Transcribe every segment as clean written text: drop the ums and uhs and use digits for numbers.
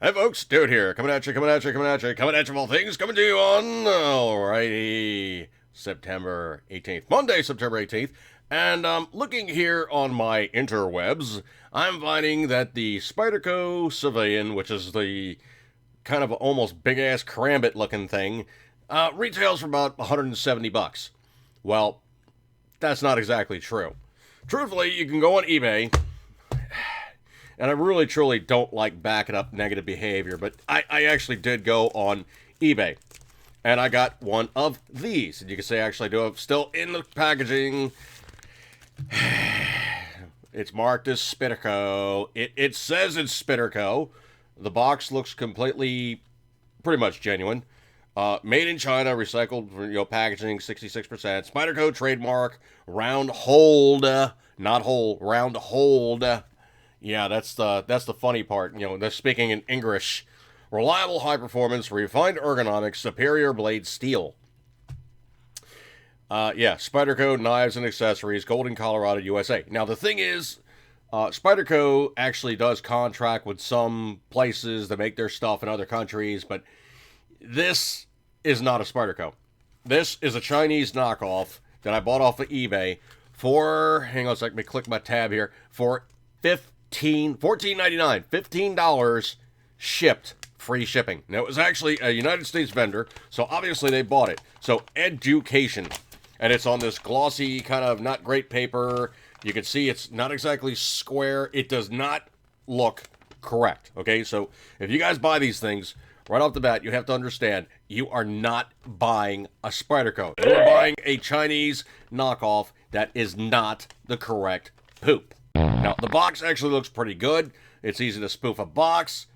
Hey folks, Dude here, coming at you of all things, coming to you on, alrighty, September 18th, Monday, September 18th, and looking here on my interwebs, I'm finding that the Spyderco Civilian, which is the kind of almost big-ass Karambit looking thing, retails for about 170 bucks. Well, that's not exactly true. Truthfully, you can go on eBay, and I really truly don't like backing up negative behavior, but I actually did go on eBay and I got one of these. And you can say actually I do have still in the packaging. It's marked as Spyderco. It says it's Spyderco. The box looks completely, pretty much genuine. Made in China, recycled, packaging, 66%. Spyderco trademark, round hold, not hole, round hold. Yeah, that's the funny part. They're speaking in English. Reliable high performance, refined ergonomics, superior blade steel. Yeah, Spyderco knives and accessories, Golden, Colorado, USA. Now the thing is, Spyderco actually does contract with some places that make their stuff in other countries, but this is not a Spyderco. This is a Chinese knockoff that I bought off of eBay for. Hang on a second, let me click my tab here for $14.99, $15 shipped, free shipping. Now it was actually a United States vendor, so obviously they bought it. So education, and it's on this glossy kind of not great paper. You can see it's not exactly square. It does not look correct. Okay, so if you guys buy these things right off the bat, you have to understand you are not buying a Spyderco. You're buying a Chinese knockoff that is not the correct poop. Now, the box actually looks pretty good. It's easy to spoof a box.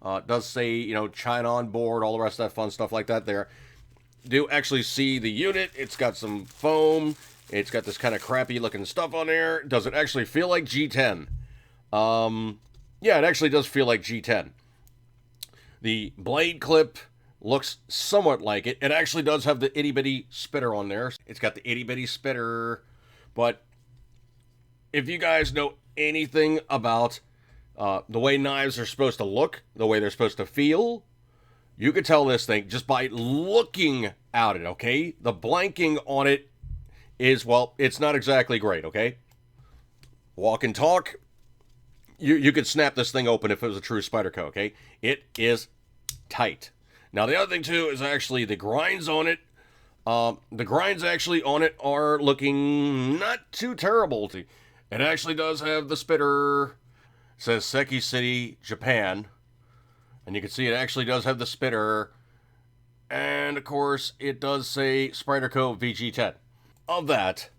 It does say, China on board, all the rest of that fun stuff like that there. Do actually see the unit. It's got some foam. It's got this kind of crappy looking stuff on there. Does it actually feel like G10? Yeah, it actually does feel like G10. The blade clip looks somewhat like it. It actually does have the itty bitty spitter on there. It's got the itty bitty spitter, but if you guys know anything about the way knives are supposed to look, the way they're supposed to feel, you could tell this thing just by looking at it, okay? The blanking on it is, well, it's not exactly great, okay? Walk and talk, you could snap this thing open if it was a true Spyderco, okay? It is tight. Now, the other thing, too, is actually the grinds on it. The grinds actually on it are looking not too terrible. It actually does have the spitter. It says Seki City, Japan. And you can see it actually does have the spitter. And, of course, it does say Spyderco VG10. Of that,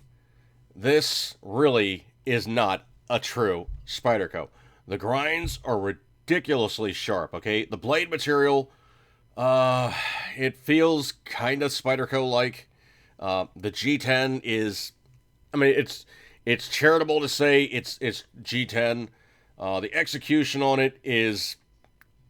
this really is not a true Spyderco. The grinds are ridiculously sharp, okay? The blade material, it feels kind of Spyderco-like. The G10 is, it's charitable to say it's G10. The execution on it is,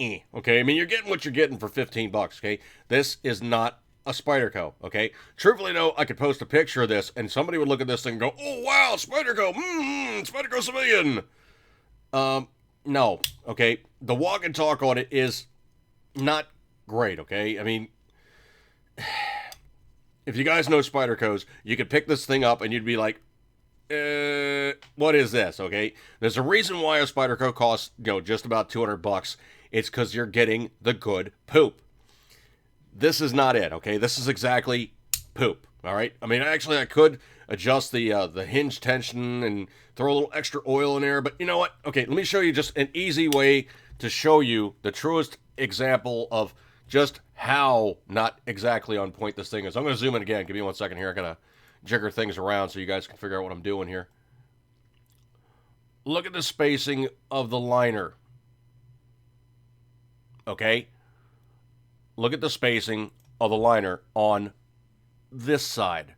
okay? You're getting what you're getting for 15 bucks, okay? This is not a Spyderco, okay? Truthfully, though, I could post a picture of this, and somebody would look at this thing and go, oh, wow, Spyderco, Spyderco Civilian. No, okay? The walk and talk on it is not great, okay? If you guys know Spydercos, you could pick this thing up and you'd be like, what is this, okay? There's a reason why a Spyderco costs, just about 200 bucks. It's because you're getting the good poop. This is not it, okay? This is exactly poop, all right? Actually, I could adjust the hinge tension and throw a little extra oil in there, but you know what? Okay, let me show you just an easy way to show you the truest example of just how not exactly on point this thing is. I'm going to zoom in again. Give me 1 second here. I got to jigger things around so you guys can figure out what I'm doing here. Look at the spacing of the liner. Okay? Look at the spacing of the liner on this side.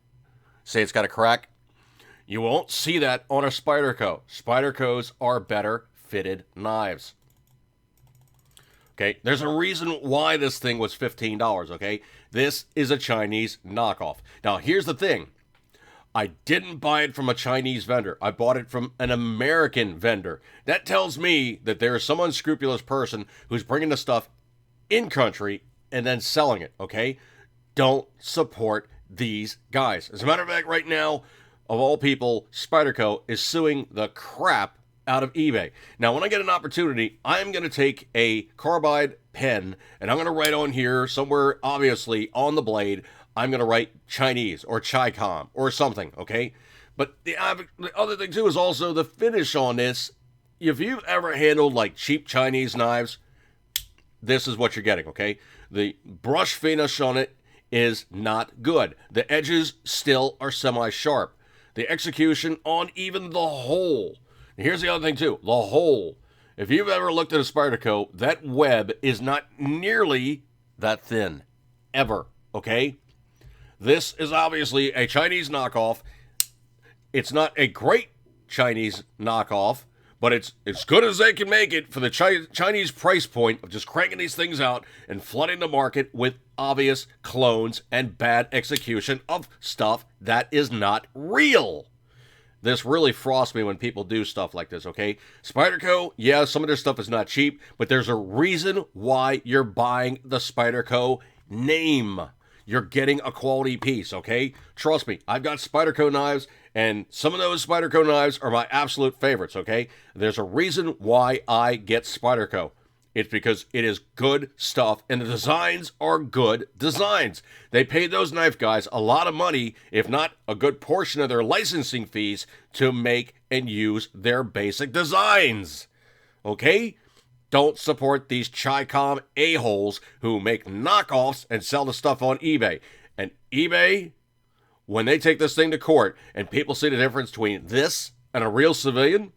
Say it's got a crack. You won't see that on a Spyderco. Spydercos are better fitted knives. Okay, there's a reason why this thing was $15, okay? This is a Chinese knockoff. Now, here's the thing. I didn't buy it from a Chinese vendor. I bought it from an American vendor. That tells me that there is some unscrupulous person who's bringing the stuff in country and then selling it, okay? Don't support these guys. As a matter of fact, right now, of all people, Spyderco is suing the crap out of eBay. Now, when I get an opportunity, I'm going to take a carbide pen and I'm going to write on here somewhere, obviously, on the blade, I'm going to write Chinese or Chi-Com or something, okay? But the other thing, too, is also the finish on this. If you've ever handled, like, cheap Chinese knives, this is what you're getting, okay? The brush finish on it is not good. The edges still are semi-sharp. The execution on even the hole. Here's the other thing, too. The hole. If you've ever looked at a Spyderco, that web is not nearly that thin. Ever, okay? This is obviously a Chinese knockoff. It's not a great Chinese knockoff, but it's as good as they can make it for the Chinese price point of just cranking these things out and flooding the market with obvious clones and bad execution of stuff that is not real. This really frosts me when people do stuff like this, okay? Spyderco, yeah, some of their stuff is not cheap, but there's a reason why you're buying the Spyderco name. You're getting a quality piece, okay? Trust me, I've got Spyderco knives, and some of those Spyderco knives are my absolute favorites, okay? There's a reason why I get Spyderco. It's because it is good stuff, and the designs are good designs. They paid those knife guys a lot of money, if not a good portion of their licensing fees, to make and use their basic designs. Okay? Don't support these Chi-Com a-holes who make knockoffs and sell the stuff on eBay. And eBay, when they take this thing to court and people see the difference between this and a real civilian,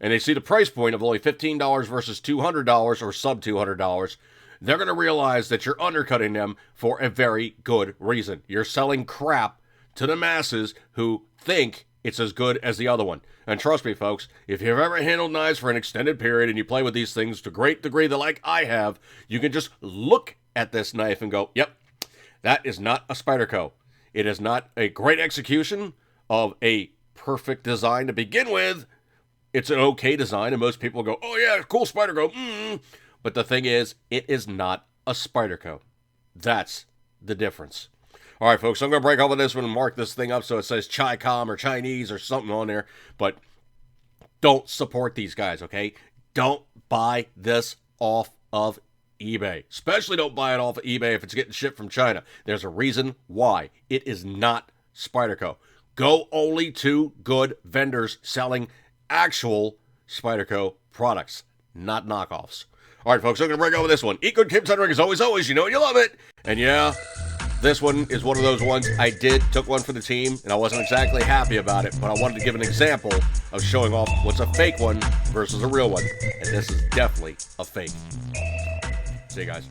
and they see the price point of only $15 versus $200 or sub $200, they're going to realize that you're undercutting them for a very good reason. You're selling crap to the masses who think it's as good as the other one. And trust me, folks, if you've ever handled knives for an extended period and you play with these things to a great degree that like I have, you can just look at this knife and go, yep, that is not a Spyderco. It is not a great execution of a perfect design to begin with. It's an okay design, and most people go, oh yeah, cool Spyderco. But the thing is, it is not a Spyderco. That's the difference. All right, folks, I'm going to break off of this one and mark this thing up so it says Chi-Com or Chinese or something on there. But don't support these guys, okay? Don't buy this off of eBay. Especially don't buy it off of eBay if it's getting shipped from China. There's a reason why. It is not Spyderco. Go only to good vendors selling actual Spyderco products, not knockoffs. All right, folks, I'm going to break over this one. Eat good, keep tendering as always. You know you love it. And yeah, this one is one of those ones I took one for the team, and I wasn't exactly happy about it, but I wanted to give an example of showing off what's a fake one versus a real one. And this is definitely a fake. See you guys.